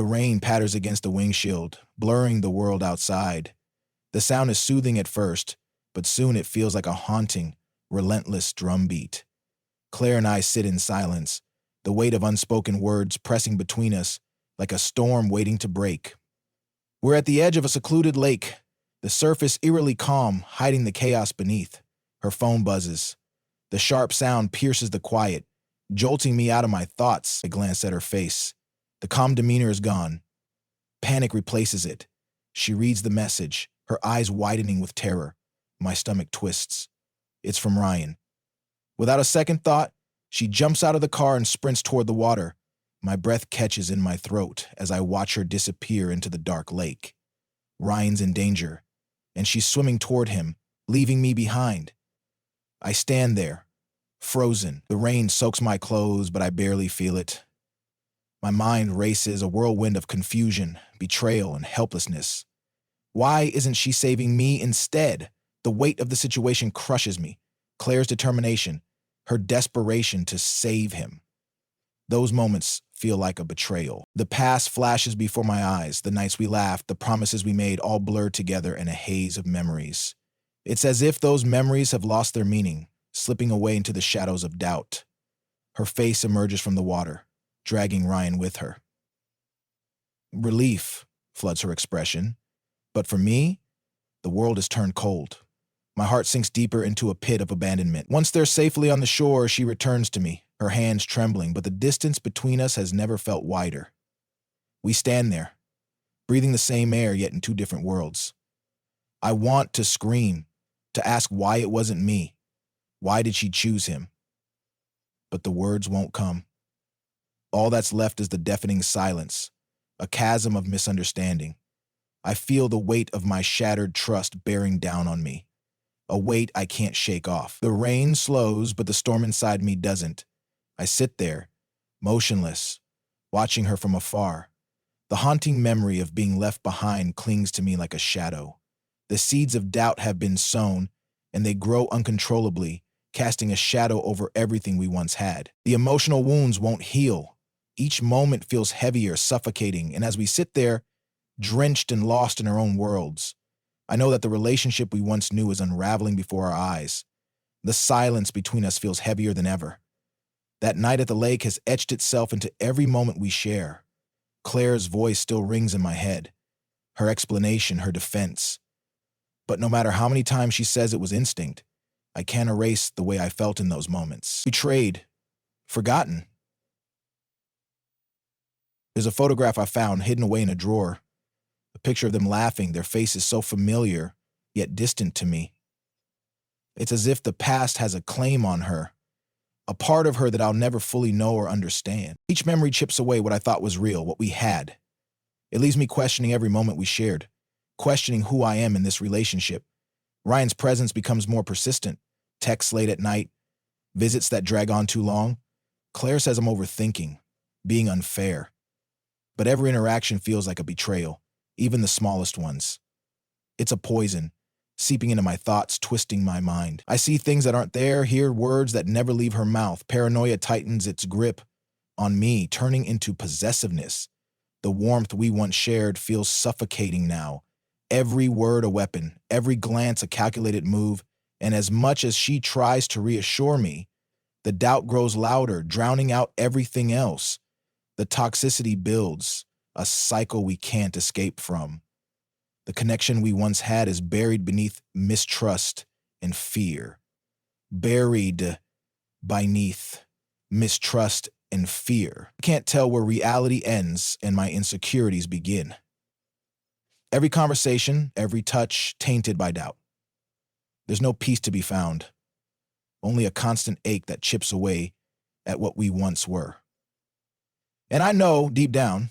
rain patters against the windshield, blurring the world outside. The sound is soothing at first, but soon it feels like a haunting, relentless drumbeat. Claire and I sit in silence, the weight of unspoken words pressing between us like a storm waiting to break. We're at the edge of a secluded lake, the surface eerily calm, hiding the chaos beneath. Her phone buzzes. The sharp sound pierces the quiet, jolting me out of my thoughts. I glance at her face. The calm demeanor is gone. Panic replaces it. She reads the message, her eyes widening with terror. My stomach twists. It's from Ryan. Without a second thought, she jumps out of the car and sprints toward the water. My breath catches in my throat as I watch her disappear into the dark lake. Ryan's in danger, and she's swimming toward him, leaving me behind. I stand there, frozen. The rain soaks my clothes, but I barely feel it. My mind races, a whirlwind of confusion, betrayal, and helplessness. Why isn't she saving me instead? The weight of the situation crushes me. Claire's determination, her desperation to save him. Those moments feel like a betrayal. The past flashes before my eyes, the nights we laughed, the promises we made, all blurred together in a haze of memories. It's as if those memories have lost their meaning, slipping away into the shadows of doubt. Her face emerges from the water, dragging Ryan with her. Relief floods her expression, but for me, the world has turned cold. My heart sinks deeper into a pit of abandonment. Once they're safely on the shore, she returns to me, her hands trembling, but the distance between us has never felt wider. We stand there, breathing the same air yet in two different worlds. I want to scream, to ask why it wasn't me. Why did she choose him? But the words won't come. All that's left is the deafening silence, a chasm of misunderstanding. I feel the weight of my shattered trust bearing down on me, a weight I can't shake off. The rain slows, but the storm inside me doesn't. I sit there, motionless, watching her from afar. The haunting memory of being left behind clings to me like a shadow. The seeds of doubt have been sown, and they grow uncontrollably, casting a shadow over everything we once had. The emotional wounds won't heal. Each moment feels heavier, suffocating, and as we sit there, drenched and lost in our own worlds, I know that the relationship we once knew is unraveling before our eyes. The silence between us feels heavier than ever. That night at the lake has etched itself into every moment we share. Claire's voice still rings in my head, her explanation, her defense. But no matter how many times she says it was instinct, I can't erase the way I felt in those moments. Betrayed, forgotten. There's a photograph I found hidden away in a drawer. A picture of them laughing, their faces so familiar, yet distant to me. It's as if the past has a claim on her, a part of her that I'll never fully know or understand. Each memory chips away what I thought was real, what we had. It leaves me questioning every moment we shared, questioning who I am in this relationship. Ryan's presence becomes more persistent. Texts late at night, visits that drag on too long. Claire says I'm overthinking, being unfair. But every interaction feels like a betrayal, even the smallest ones. It's a poison, seeping into my thoughts, twisting my mind. I see things that aren't there, hear words that never leave her mouth. Paranoia tightens its grip on me, turning into possessiveness. The warmth we once shared feels suffocating now. Every word a weapon, every glance a calculated move, and as much as she tries to reassure me, the doubt grows louder, drowning out everything else. The toxicity builds, a cycle we can't escape from. The connection we once had is buried beneath mistrust and fear. Buried beneath mistrust and fear. I can't tell where reality ends and my insecurities begin. Every conversation, every touch, tainted by doubt. There's no peace to be found, only a constant ache that chips away at what we once were. And I know, deep down,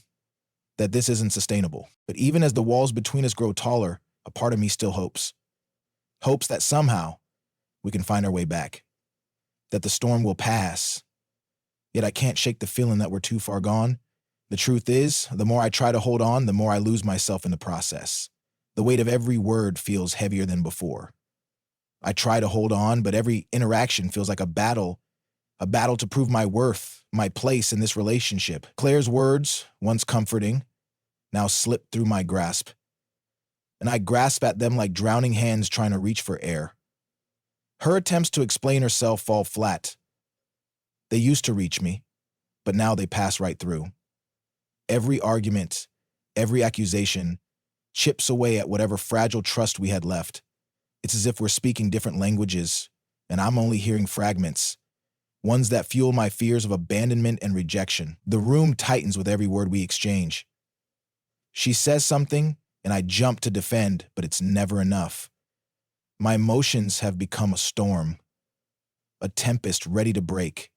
that this isn't sustainable. But even as the walls between us grow taller, a part of me still hopes. Hopes that somehow we can find our way back. That the storm will pass. Yet I can't shake the feeling that we're too far gone. The truth is, the more I try to hold on, the more I lose myself in the process. The weight of every word feels heavier than before. I try to hold on, but every interaction feels like a battle to prove my worth, my place in this relationship. Claire's words, once comforting, now slip through my grasp, and I grasp at them like drowning hands trying to reach for air. Her attempts to explain herself fall flat. They used to reach me, but now they pass right through. Every argument, every accusation chips away at whatever fragile trust we had left. It's as if we're speaking different languages, and I'm only hearing fragments, ones that fuel my fears of abandonment and rejection. The room tightens with every word we exchange. She says something, and I jump to defend, but it's never enough. My emotions have become a storm, a tempest ready to break.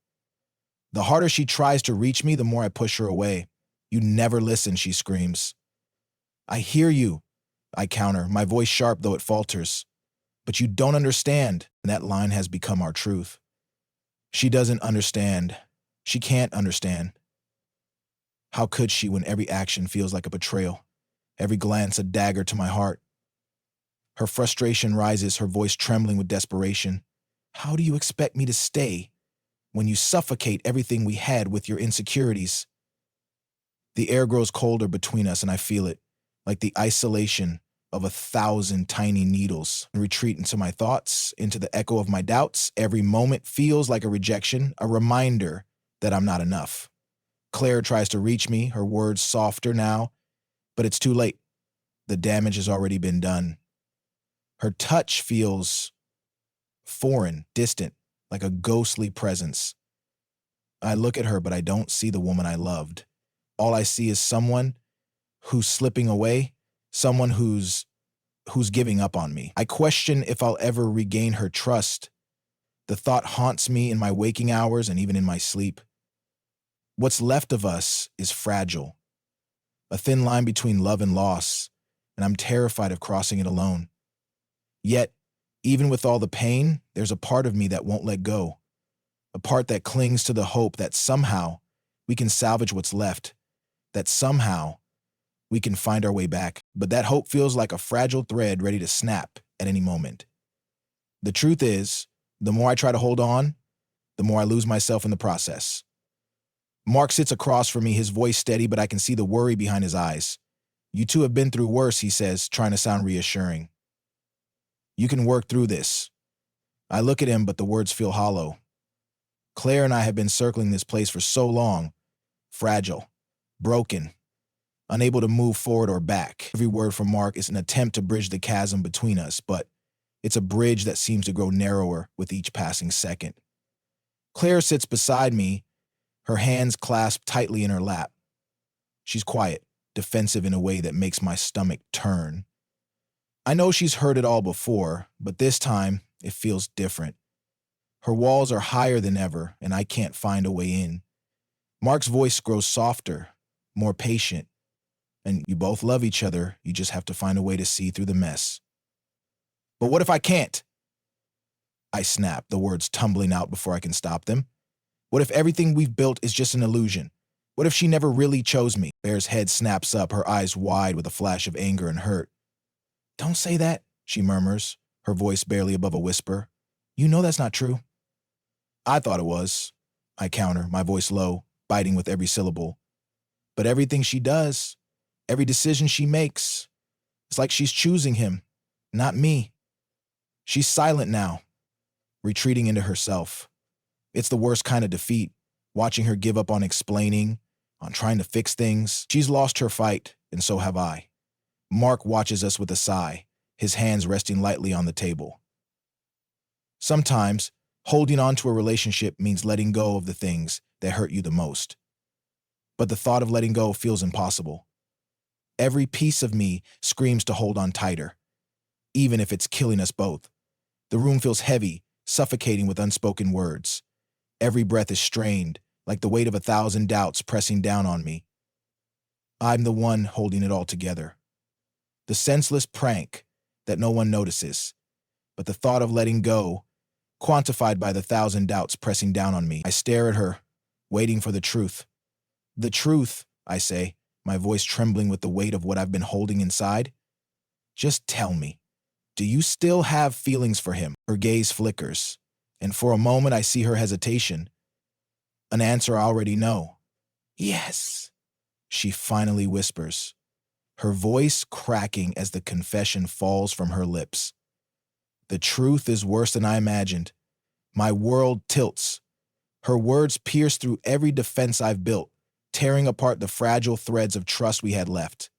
The harder she tries to reach me, the more I push her away. You never listen, she screams. I hear you, I counter, my voice sharp though it falters. But you don't understand, and that line has become our truth. She doesn't understand. She can't understand. How could she when every action feels like a betrayal, every glance a dagger to my heart? Her frustration rises, her voice trembling with desperation. How do you expect me to stay when you suffocate everything we had with your insecurities? The air grows colder between us, and I feel it, like the isolation of 1,000 tiny needles. I retreat into my thoughts, into the echo of my doubts. Every moment feels like a rejection, a reminder that I'm not enough. Claire tries to reach me, her words softer now, but it's too late. The damage has already been done. Her touch feels foreign, distant, like a ghostly presence. I look at her, but I don't see the woman I loved. All I see is someone who's slipping away, someone who's giving up on me. I question if I'll ever regain her trust. The thought haunts me in my waking hours and even in my sleep. What's left of us is fragile, a thin line between love and loss, and I'm terrified of crossing it alone. Yet, even with all the pain, there's a part of me that won't let go, a part that clings to the hope that somehow we can salvage what's left, that somehow we can find our way back. But that hope feels like a fragile thread ready to snap at any moment. The truth is, the more I try to hold on, the more I lose myself in the process. Mark sits across from me, his voice steady, but I can see the worry behind his eyes. You two have been through worse, he says, trying to sound reassuring. You can work through this. I look at him, but the words feel hollow. Claire and I have been circling this place for so long, fragile, broken, unable to move forward or back. Every word from Mark is an attempt to bridge the chasm between us, but it's a bridge that seems to grow narrower with each passing second. Claire sits beside me, her hands clasped tightly in her lap. She's quiet, defensive in a way that makes my stomach turn. I know she's heard it all before, but this time it feels different. Her walls are higher than ever, and I can't find a way in. Mark's voice grows softer, more patient, and you both love each other, you just have to find a way to see through the mess. But what if I can't? I snap, the words tumbling out before I can stop them. What if everything we've built is just an illusion? What if she never really chose me? Claire's head snaps up, her eyes wide with a flash of anger and hurt. Don't say that, she murmurs, her voice barely above a whisper. You know that's not true. I thought it was, I counter, my voice low, biting with every syllable. But everything she does, every decision she makes, it's like she's choosing him, not me. She's silent now, retreating into herself. It's the worst kind of defeat, watching her give up on explaining, on trying to fix things. She's lost her fight, and so have I. Mark watches us with a sigh, his hands resting lightly on the table. Sometimes, holding on to a relationship means letting go of the things that hurt you the most. But the thought of letting go feels impossible. Every piece of me screams to hold on tighter, even if it's killing us both. The room feels heavy, suffocating with unspoken words. Every breath is strained, like the weight of 1,000 doubts pressing down on me. I'm the one holding it all together. The senseless prank that no one notices, but the thought of letting go, quantified by the 1,000 doubts pressing down on me. I stare at her, waiting for the truth. The truth, I say, my voice trembling with the weight of what I've been holding inside. Just tell me, do you still have feelings for him? Her gaze flickers, and for a moment I see her hesitation. An answer I already know. Yes, she finally whispers. her voice cracking as the confession falls from her lips. The truth is worse than I imagined. My world tilts. Her words pierce through every defense I've built, tearing apart the fragile threads of trust we had left.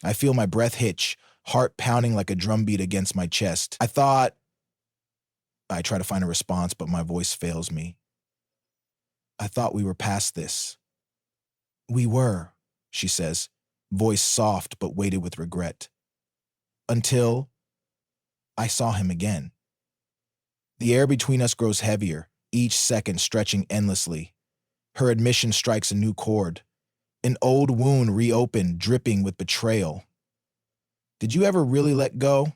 I feel my breath hitch, heart pounding like a drumbeat against my chest. I try to find a response, but my voice fails me. I thought we were past this. We were, she says, voice soft but weighted with regret. Until I saw him again. The air between us grows heavier, each second stretching endlessly. Her admission strikes a new chord. An old wound reopened, dripping with betrayal. Did you ever really let go?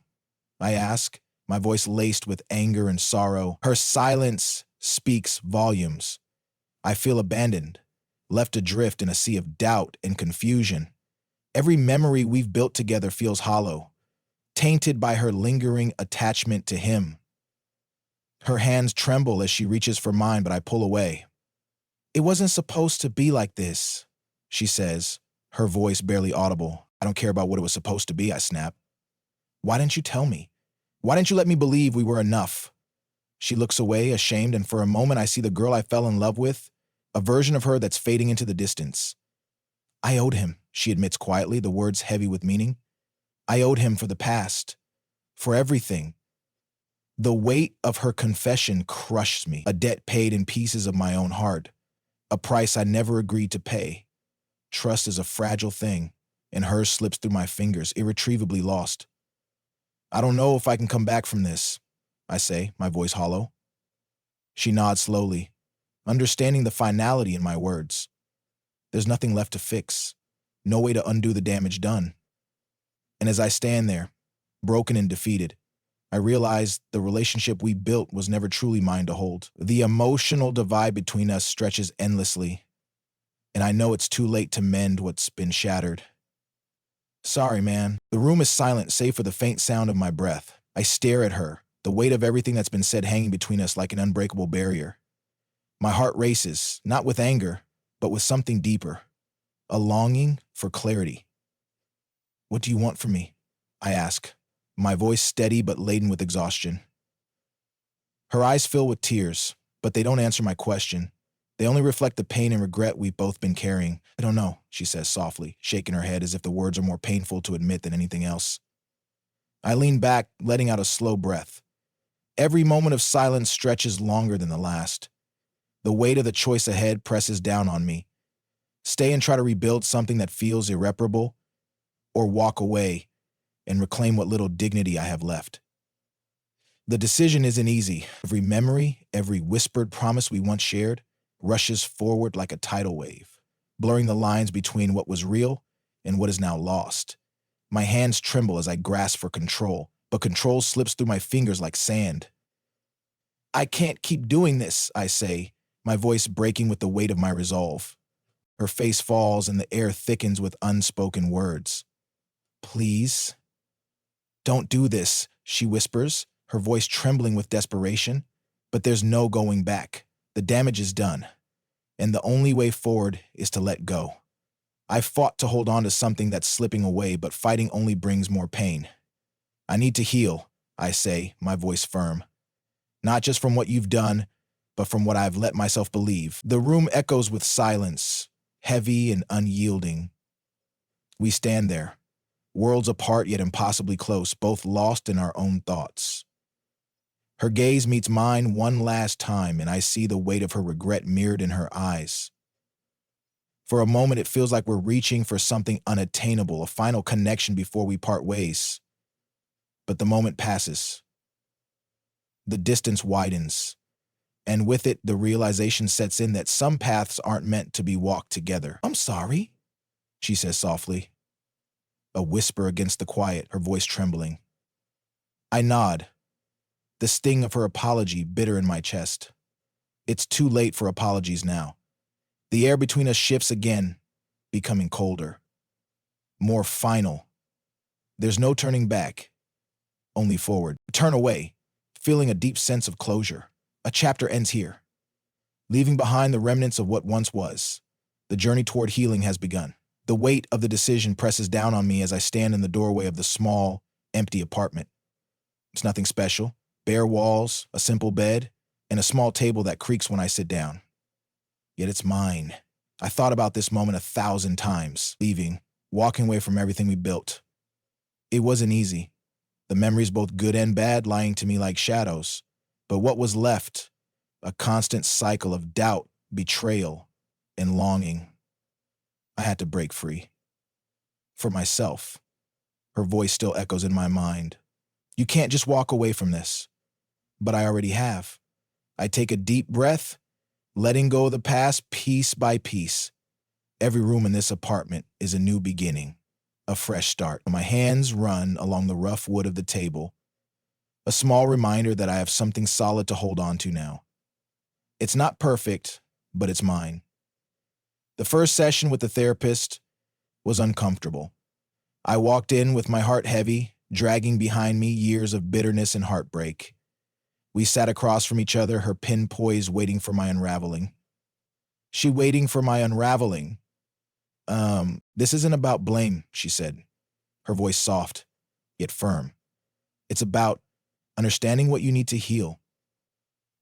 I ask, my voice laced with anger and sorrow. Her silence speaks volumes. I feel abandoned, left adrift in a sea of doubt and confusion. Every memory we've built together feels hollow, tainted by her lingering attachment to him. Her hands tremble as she reaches for mine, but I pull away. It wasn't supposed to be like this, she says, her voice barely audible. I don't care about what it was supposed to be, I snap. Why didn't you tell me? Why didn't you let me believe we were enough? She looks away, ashamed, and for a moment I see the girl I fell in love with, a version of her that's fading into the distance. I owed him, she admits quietly, the words heavy with meaning. I owed him for the past, for everything. The weight of her confession crushed me, a debt paid in pieces of my own heart, a price I never agreed to pay. Trust is a fragile thing, and hers slips through my fingers, irretrievably lost. I don't know if I can come back from this, I say, my voice hollow. She nods slowly, understanding the finality in my words. There's nothing left to fix, no way to undo the damage done. And as I stand there, broken and defeated, I realize the relationship we built was never truly mine to hold. The emotional divide between us stretches endlessly, and I know it's too late to mend what's been shattered. Sorry, man. The room is silent, save for the faint sound of my breath. I stare at her, the weight of everything that's been said hanging between us like an unbreakable barrier. My heart races, not with anger, but with something deeper, a longing for clarity. What do you want from me? I ask, my voice steady but laden with exhaustion. Her eyes fill with tears, but they don't answer my question. They only reflect the pain and regret we've both been carrying. I don't know, she says softly, shaking her head as if the words are more painful to admit than anything else. I lean back, letting out a slow breath. Every moment of silence stretches longer than the last. The weight of the choice ahead presses down on me. Stay and try to rebuild something that feels irreparable, or walk away and reclaim what little dignity I have left. The decision isn't easy. Every memory, every whispered promise we once shared, rushes forward like a tidal wave, blurring the lines between what was real and what is now lost. My hands tremble as I grasp for control, but control slips through my fingers like sand. I can't keep doing this, I say, my voice breaking with the weight of my resolve. Her face falls and the air thickens with unspoken words. Please, don't do this, she whispers, her voice trembling with desperation. But there's no going back. The damage is done, and the only way forward is to let go. I've fought to hold on to something that's slipping away, but fighting only brings more pain. I need to heal, I say, my voice firm. Not just from what you've done, but from what I've let myself believe. The room echoes with silence, heavy and unyielding. We stand there, worlds apart yet impossibly close, both lost in our own thoughts. Her gaze meets mine one last time, and I see the weight of her regret mirrored in her eyes. For a moment, it feels like we're reaching for something unattainable, a final connection before we part ways. But the moment passes. The distance widens, and with it, the realization sets in that some paths aren't meant to be walked together. I'm sorry, she says softly, a whisper against the quiet, her voice trembling. I nod, the sting of her apology bitter in my chest. It's too late for apologies now. The air between us shifts again, becoming colder, more final. There's no turning back, only forward. I turn away, feeling a deep sense of closure. A chapter ends here, leaving behind the remnants of what once was. The journey toward healing has begun. The weight of the decision presses down on me as I stand in the doorway of the small, empty apartment. It's nothing special. Bare walls, a simple bed, and a small table that creaks when I sit down. Yet it's mine. I thought about this moment 1,000 times, leaving, walking away from everything we built. It wasn't easy. The memories, both good and bad, lying to me like shadows. But what was left? A constant cycle of doubt, betrayal, and longing. I had to break free. For myself. Her voice still echoes in my mind. You can't just walk away from this. But I already have. I take a deep breath, letting go of the past piece by piece. Every room in this apartment is a new beginning, a fresh start. My hands run along the rough wood of the table, a small reminder that I have something solid to hold on to now. It's not perfect, but it's mine. The first session with the therapist was uncomfortable. I walked in with my heart heavy, dragging behind me years of bitterness and heartbreak. We sat across from each other, her pen poised, waiting for my unraveling. She waiting for my unraveling. This isn't about blame, she said, her voice soft, yet firm. It's about understanding what you need to heal.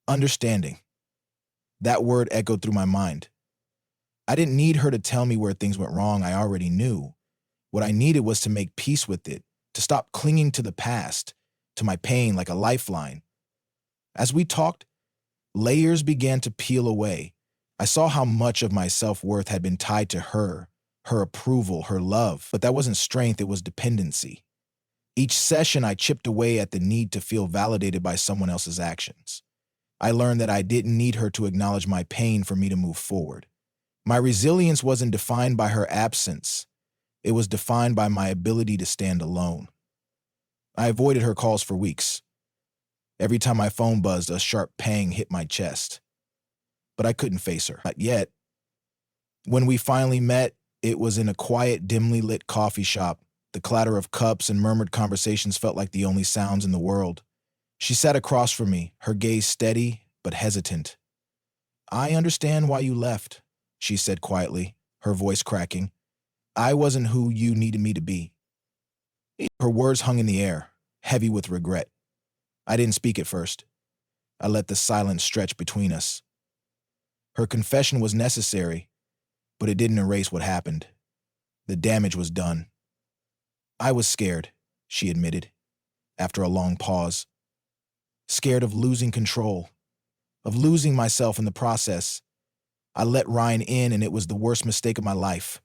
Understanding. That word echoed through my mind. I didn't need her to tell me where things went wrong. I already knew. What I needed was to make peace with it, to stop clinging to the past, to my pain like a lifeline. As we talked, layers began to peel away. I saw how much of my self-worth had been tied to her approval, her love. But that wasn't strength, it was dependency. Each session, I chipped away at the need to feel validated by someone else's actions. I learned that I didn't need her to acknowledge my pain for me to move forward. My resilience wasn't defined by her absence. It was defined by my ability to stand alone. I avoided her calls for weeks. Every time my phone buzzed, a sharp pang hit my chest. But I couldn't face her. Not yet. When we finally met, it was in a quiet, dimly lit coffee shop. The clatter of cups and murmured conversations felt like the only sounds in the world. She sat across from me, her gaze steady but hesitant. I understand why you left, she said quietly, her voice cracking. I wasn't who you needed me to be. Her words hung in the air, heavy with regret. I didn't speak at first. I let the silence stretch between us. Her confession was necessary, but it didn't erase what happened. The damage was done. I was scared, she admitted, after a long pause. Scared of losing control, of losing myself in the process. I let Ryan in, and it was the worst mistake of my life.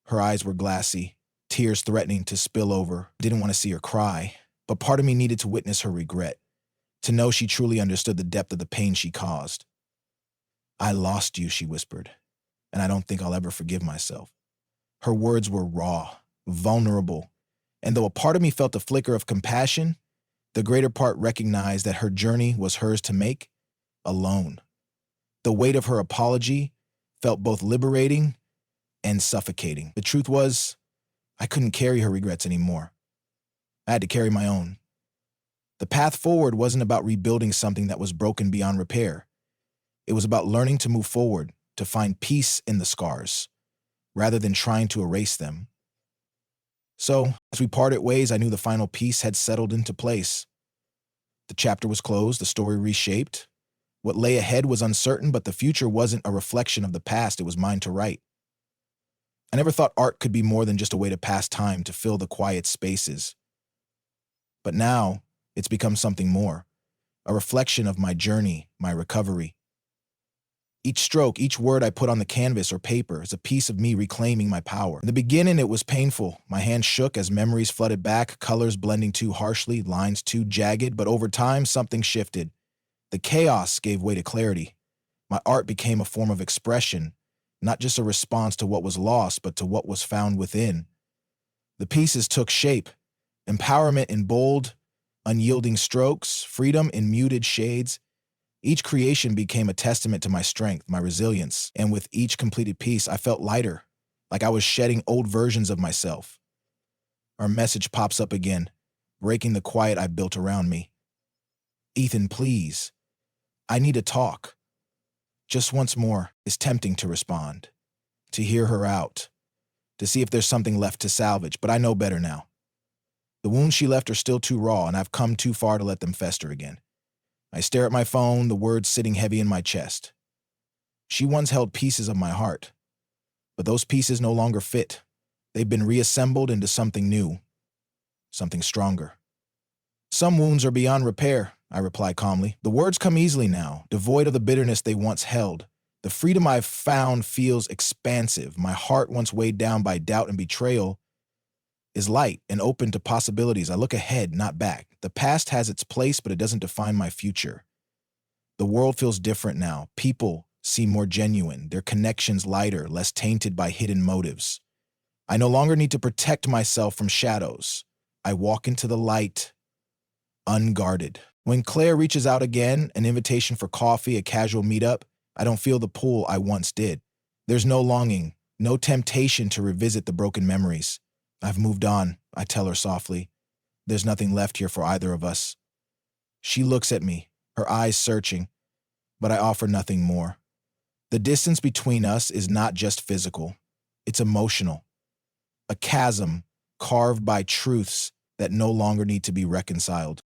Her eyes were glassy, tears threatening to spill over. I didn't want to see her cry, but part of me needed to witness her regret, to know she truly understood the depth of the pain she caused. I lost you, she whispered, and I don't think I'll ever forgive myself. Her words were raw, vulnerable, and though a part of me felt a flicker of compassion, the greater part recognized that her journey was hers to make, alone. The weight of her apology felt both liberating and suffocating. The truth was, I couldn't carry her regrets anymore. I had to carry my own. The path forward wasn't about rebuilding something that was broken beyond repair. It was about learning to move forward, to find peace in the scars, rather than trying to erase them. So, as we parted ways, I knew the final piece had settled into place. The chapter was closed, the story reshaped. What lay ahead was uncertain, but the future wasn't a reflection of the past, it was mine to write. I never thought art could be more than just a way to pass time, to fill the quiet spaces. But now, it's become something more, a reflection of my journey, my recovery. Each stroke, each word I put on the canvas or paper is a piece of me reclaiming my power. In the beginning, it was painful. My hands shook as memories flooded back, colors blending too harshly, lines too jagged, but over time, something shifted. The chaos gave way to clarity. My art became a form of expression, not just a response to what was lost, but to what was found within. The pieces took shape, empowerment in bold, unyielding strokes, freedom in muted shades. Each creation became a testament to my strength, my resilience, and with each completed piece, I felt lighter, like I was shedding old versions of myself. Our message pops up again, breaking the quiet I built around me. Ethan, please. I need to talk. Just once more is tempting to respond, to hear her out, to see if there's something left to salvage, but I know better now. The wounds she left are still too raw, and I've come too far to let them fester again. I stare at my phone, the words sitting heavy in my chest. She once held pieces of my heart, but those pieces no longer fit. They've been reassembled into something new, something stronger. Some wounds are beyond repair, I reply calmly. The words come easily now, devoid of the bitterness they once held. The freedom I've found feels expansive. My heart, once weighed down by doubt and betrayal, is light and open to possibilities. I look ahead, not back. The past has its place, but it doesn't define my future. The world feels different now. People seem more genuine, their connections lighter, less tainted by hidden motives. I no longer need to protect myself from shadows. I walk into the light, unguarded. When Claire reaches out again, an invitation for coffee, a casual meetup, I don't feel the pull I once did. There's no longing, no temptation to revisit the broken memories. I've moved on, I tell her softly. There's nothing left here for either of us. She looks at me, her eyes searching, but I offer nothing more. The distance between us is not just physical, it's emotional. A chasm carved by truths that no longer need to be reconciled.